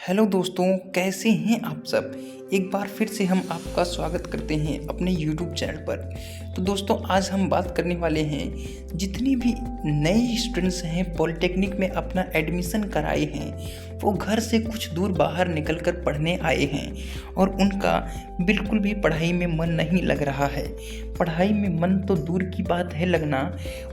Hello दोस्तों, कैसे हैं आप सब। एक बार फिर से हम आपका स्वागत करते हैं अपने यूट्यूब चैनल पर। तो दोस्तों, आज हम बात करने वाले हैं जितनी भी नए स्टूडेंट्स हैं पॉलिटेक्निक में अपना एडमिशन कराए हैं, वो घर से कुछ दूर बाहर निकल कर पढ़ने आए हैं और उनका बिल्कुल भी पढ़ाई में मन नहीं लग रहा है। पढ़ाई में मन तो दूर की बात है लगना,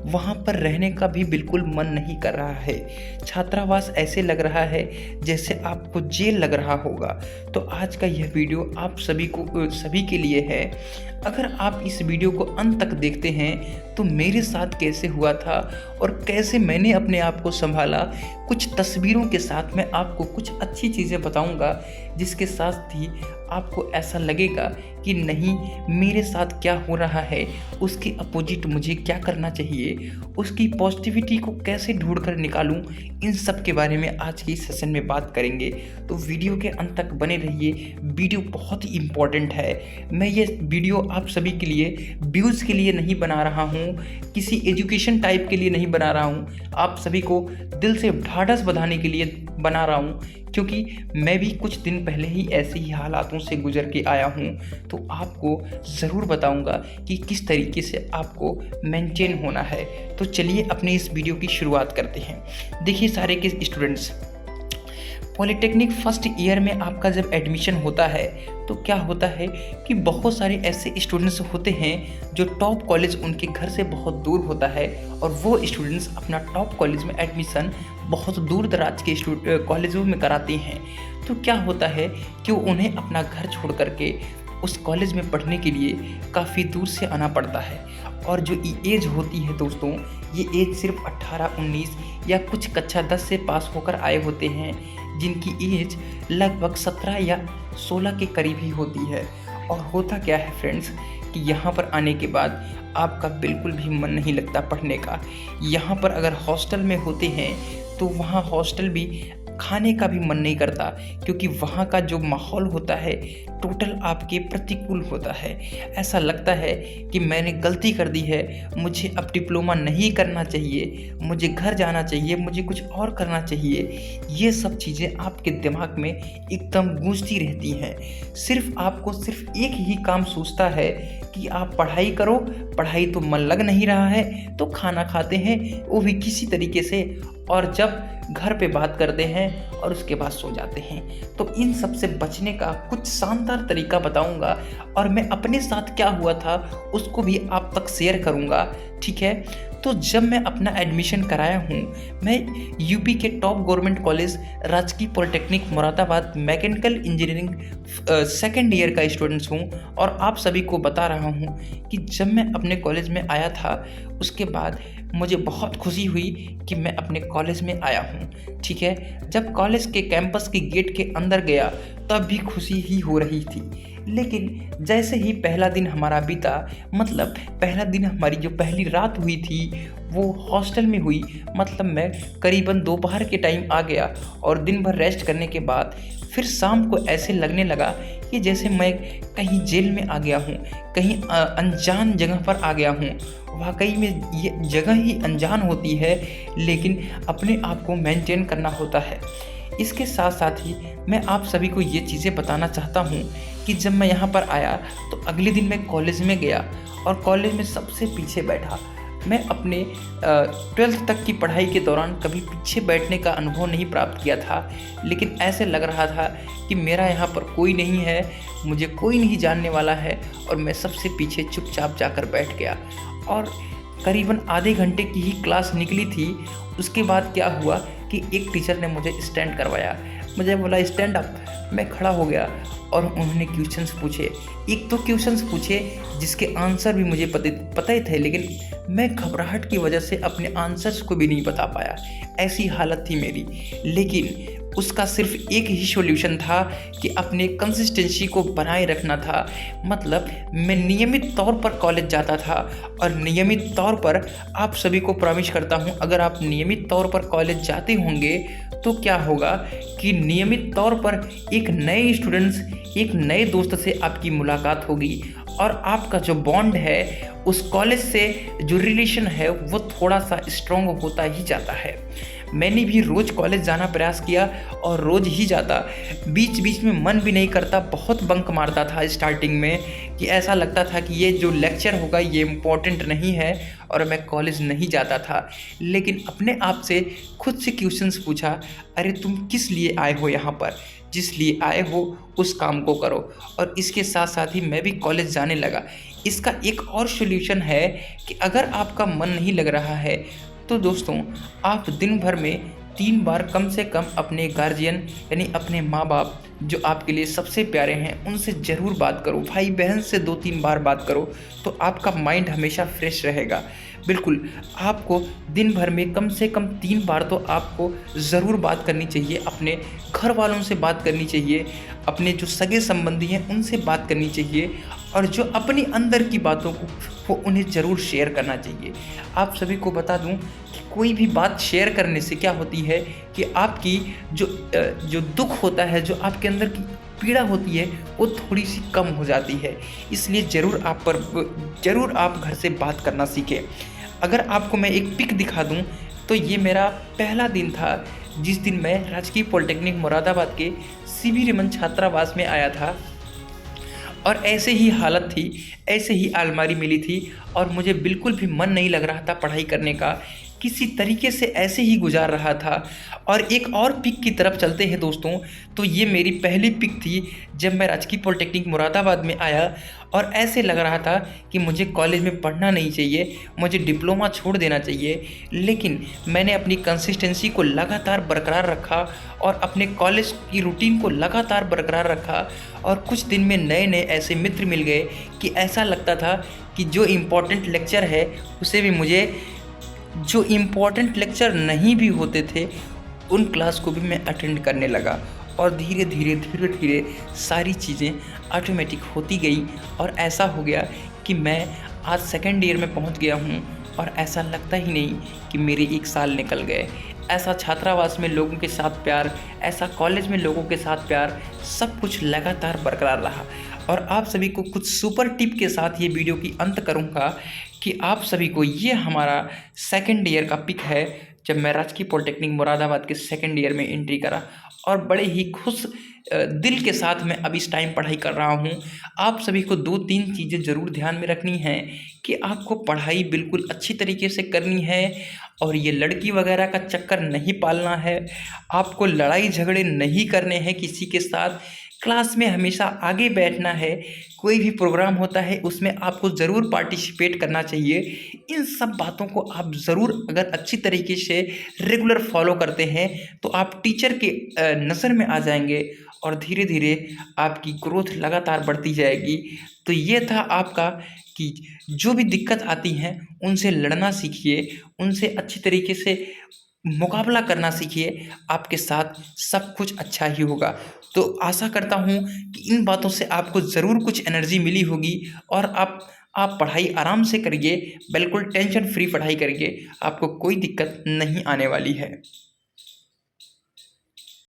वहाँ पर रहने का भी बिल्कुल मन नहीं कर रहा है। छात्रावास ऐसे लग रहा है जैसे आपको जेल लग रहा होगा। तो आज का यह वीडियो आप सभी के लिए है। अगर आप इस वीडियो को अंत तक देखते हैं तो मेरे साथ कैसे हुआ था और कैसे मैंने अपने आप को संभाला, कुछ तस्वीरों के साथ मैं आपको कुछ अच्छी चीज़ें बताऊंगा, जिसके साथ ही आपको ऐसा लगेगा कि नहीं, मेरे साथ क्या हो रहा है उसके अपोजिट मुझे क्या करना चाहिए, उसकी पॉजिटिविटी को कैसे ढूंढ कर निकालूं, इन सब के बारे में आज की सेशन में बात करेंगे। तो वीडियो के अंत तक बने रहिए, वीडियो बहुत ही इम्पॉर्टेंट है। मैं ये वीडियो आप सभी के लिए व्यूज़ के लिए नहीं बना रहा हूँ, किसी एजुकेशन टाइप के लिए नहीं बना रहा हूँ, आप सभी को दिल से ढाढ़स बंधाने के लिए बना रहा हूँ, क्योंकि मैं भी कुछ दिन पहले ही ऐसे ही हालातों से गुजर के आया हूँ। तो आपको ज़रूर बताऊँगा कि किस तरीके से आपको मेंटेन होना है। तो चलिए अपने इस वीडियो की शुरुआत करते हैं। देखिए सारे के स्टूडेंट्स, पॉलिटेक्निक फर्स्ट ईयर में आपका जब एडमिशन होता है तो क्या होता है कि बहुत सारे ऐसे स्टूडेंट्स होते हैं जो टॉप कॉलेज उनके घर से बहुत दूर होता है, और वो स्टूडेंट्स अपना टॉप कॉलेज में एडमिशन बहुत दूर दराज के कॉलेजों में कराते हैं। तो क्या होता है कि उन्हें अपना घर छोड़ करके उस कॉलेज में पढ़ने के लिए काफ़ी दूर से आना पड़ता है। और जो एज होती है दोस्तों, ये एज सिर्फ 18-19 या कुछ कक्षा 10 से पास होकर आए होते हैं, जिनकी एज लगभग 17 या 16 के करीब ही होती है। और होता क्या है फ्रेंड्स कि यहाँ पर आने के बाद आपका बिल्कुल भी मन नहीं लगता पढ़ने का। यहाँ पर अगर हॉस्टल में होते हैं तो वहाँ हॉस्टल भी खाने का भी मन नहीं करता, क्योंकि वहाँ का जो माहौल होता है टोटल आपके प्रतिकूल होता है। ऐसा लगता है कि मैंने गलती कर दी है, मुझे अब डिप्लोमा नहीं करना चाहिए, मुझे घर जाना चाहिए, मुझे कुछ और करना चाहिए। ये सब चीज़ें आपके दिमाग में एकदम गूंजती रहती हैं। आपको सिर्फ एक ही काम सोचता है कि आप पढ़ाई करो, पढ़ाई तो मन लग नहीं रहा है तो खाना खाते हैं, वो भी किसी तरीके से, और जब घर पे बात करते हैं और उसके बाद सो जाते हैं। तो इन सब से बचने का कुछ शानदार तरीका बताऊंगा, और मैं अपने साथ क्या हुआ था उसको भी आप तक शेयर करूंगा, ठीक है। तो जब मैं अपना एडमिशन कराया हूँ, मैं यूपी के टॉप गवर्नमेंट कॉलेज राजकीय polytechnic Moradabad mechanical engineering second year का स्टूडेंट्स हूँ, और आप सभी को बता रहा हूँ कि जब मैं अपने कॉलेज में आया था उसके बाद मुझे बहुत खुशी हुई कि मैं अपने कॉलेज में आया हूँ, ठीक है। जब कॉलेज के कैंपस की गेट के अंदर गया तब भी खुशी ही हो रही थी, लेकिन जैसे ही पहला दिन हमारा बीता, मतलब पहला दिन हमारी जो पहली रात हुई थी वो हॉस्टल में हुई, मतलब मैं करीबन दोपहर के टाइम आ गया और दिन भर रेस्ट करने के बाद फिर शाम को ऐसे लगने लगा कि जैसे मैं कहीं जेल में आ गया हूँ, कहीं अनजान जगह पर आ गया हूँ। वाकई में ये जगह ही अनजान होती है, लेकिन अपने आप को मेंटेन करना होता है। इसके साथ साथ ही मैं आप सभी को ये चीज़ें बताना चाहता हूँ कि जब मैं यहाँ पर आया तो अगले दिन मैं कॉलेज में गया और कॉलेज में सबसे पीछे बैठा। मैं अपने 12th तक की पढ़ाई के दौरान कभी पीछे बैठने का अनुभव नहीं प्राप्त किया था, लेकिन ऐसे लग रहा था कि मेरा यहाँ पर कोई नहीं है, मुझे कोई नहीं जानने वाला है, और मैं सबसे पीछे चुपचाप जाकर बैठ गया। और करीबन आधे घंटे की ही क्लास निकली थी। उसके बाद क्या हुआ कि एक टीचर ने मुझे स्टैंड करवाया, मुझे बोला स्टैंड अप। मैं खड़ा हो गया और उन्होंने क्वेश्चंस पूछे। एक तो क्वेश्चंस पूछे जिसके आंसर भी मुझे पता ही थे, लेकिन मैं घबराहट की वजह से अपने आंसर्स को भी नहीं बता पाया, ऐसी हालत थी मेरी। लेकिन उसका सिर्फ एक ही सॉल्यूशन था कि अपने कंसिस्टेंसी को बनाए रखना था। मतलब मैं नियमित तौर पर कॉलेज जाता था, और नियमित तौर पर आप सभी को प्रॉमिस करता हूँ, अगर आप नियमित तौर पर कॉलेज जाते होंगे तो क्या होगा कि नियमित तौर पर एक नए स्टूडेंट्स, एक नए दोस्त से आपकी मुलाकात होगी, और आपका जो बॉन्ड है उस कॉलेज से जो रिलेशन है वो थोड़ा सा स्ट्रॉन्ग होता ही जाता है। मैंने भी रोज़ कॉलेज जाना प्रयास किया और रोज़ ही जाता। बीच बीच में मन भी नहीं करता, बहुत बंक मारता था स्टार्टिंग में कि ऐसा लगता था कि ये जो लेक्चर होगा ये इम्पोर्टेंट नहीं है और मैं कॉलेज नहीं जाता था। लेकिन अपने आप से खुद से क्वेश्चंस पूछा, अरे तुम किस लिए आए हो यहाँ पर, जिस लिए आए हो उस काम को करो। और इसके साथ साथ ही मैं भी कॉलेज जाने लगा। इसका एक और सॉल्यूशन है कि अगर आपका मन नहीं लग रहा है तो दोस्तों आप दिन भर में 3 बार कम से कम अपने गार्जियन यानी अपने माँ बाप जो आपके लिए सबसे प्यारे हैं उनसे ज़रूर बात करो। भाई बहन से 2-3 बार बात करो तो आपका माइंड हमेशा फ्रेश रहेगा। बिल्कुल, आपको दिन भर में कम से कम 3 बार तो आपको ज़रूर बात करनी चाहिए। अपने घर वालों से बात करनी चाहिए, अपने जो सगे संबंधी हैं उनसे बात करनी चाहिए और जो अपनी अंदर की बातों को वो उन्हें ज़रूर शेयर करना चाहिए। आप सभी को बता दूं कि कोई भी बात शेयर करने से क्या होती है कि आपकी जो दुख होता है, जो आपके अंदर की पीड़ा होती है वो थोड़ी सी कम हो जाती है। इसलिए ज़रूर आप घर से बात करना सीखें। अगर आपको मैं एक पिक दिखा दूं तो ये मेरा पहला दिन था जिस दिन मैं राजकीय पॉलिटेक्निक मुरादाबाद के सीवी रमन छात्रावास में आया था। और ऐसे ही हालत थी, ऐसे ही अलमारी मिली थी और मुझे बिल्कुल भी मन नहीं लग रहा था पढ़ाई करने का, किसी तरीके से ऐसे ही गुजार रहा था। और एक और पिक की तरफ चलते हैं दोस्तों, तो ये मेरी पहली पिक थी जब मैं राजकीय पॉलिटेक्निक मुरादाबाद में आया और ऐसे लग रहा था कि मुझे कॉलेज में पढ़ना नहीं चाहिए, मुझे डिप्लोमा छोड़ देना चाहिए। लेकिन मैंने अपनी कंसिस्टेंसी को लगातार बरकरार रखा और अपने कॉलेज की रूटीन को लगातार बरकरार रखा और कुछ दिन में नए नए ऐसे मित्र मिल गए कि ऐसा लगता था कि जो इम्पोर्टेंट लेक्चर है उसे भी मुझे, जो इम्पोर्टेंट लेक्चर नहीं भी होते थे उन क्लास को भी मैं अटेंड करने लगा। और धीरे धीरे सारी चीज़ें ऑटोमेटिक होती गई और ऐसा हो गया कि मैं आज सेकेंड ईयर में पहुंच गया हूं और ऐसा लगता ही नहीं कि मेरे 1 साल निकल गए। ऐसा छात्रावास में लोगों के साथ प्यार, ऐसा कॉलेज में लोगों के साथ प्यार, सब कुछ लगातार बरकरार रहा। और आप सभी को कुछ सुपर टिप के साथ ये वीडियो की अंत करूँगा कि आप सभी को ये हमारा सेकेंड ईयर का पिक है जब मैं राजकीय पॉलिटेक्निक मुरादाबाद के सेकेंड ईयर में एंट्री करा और बड़े ही खुश दिल के साथ मैं अब इस टाइम पढ़ाई कर रहा हूँ। आप सभी को 2-3 चीज़ें ज़रूर ध्यान में रखनी हैं कि आपको पढ़ाई बिल्कुल अच्छी तरीके से करनी है और ये लड़की वगैरह का चक्कर नहीं पालना है। आपको लड़ाई झगड़े नहीं करने हैं किसी के साथ। क्लास में हमेशा आगे बैठना है। कोई भी प्रोग्राम होता है उसमें आपको ज़रूर पार्टिसिपेट करना चाहिए। इन सब बातों को आप ज़रूर अगर अच्छी तरीके से रेगुलर फॉलो करते हैं तो आप टीचर के नज़र में आ जाएंगे और धीरे धीरे आपकी ग्रोथ लगातार बढ़ती जाएगी। तो ये था आपका कि जो भी दिक्कत आती हैं उनसे लड़ना सीखिए, उनसे अच्छी तरीके से मुकाबला करना सीखिए, आपके साथ सब कुछ अच्छा ही होगा। तो आशा करता हूँ कि इन बातों से आपको ज़रूर कुछ एनर्जी मिली होगी और आप पढ़ाई आराम से करिए, बिल्कुल टेंशन फ्री पढ़ाई करिए, आपको कोई दिक्कत नहीं आने वाली है।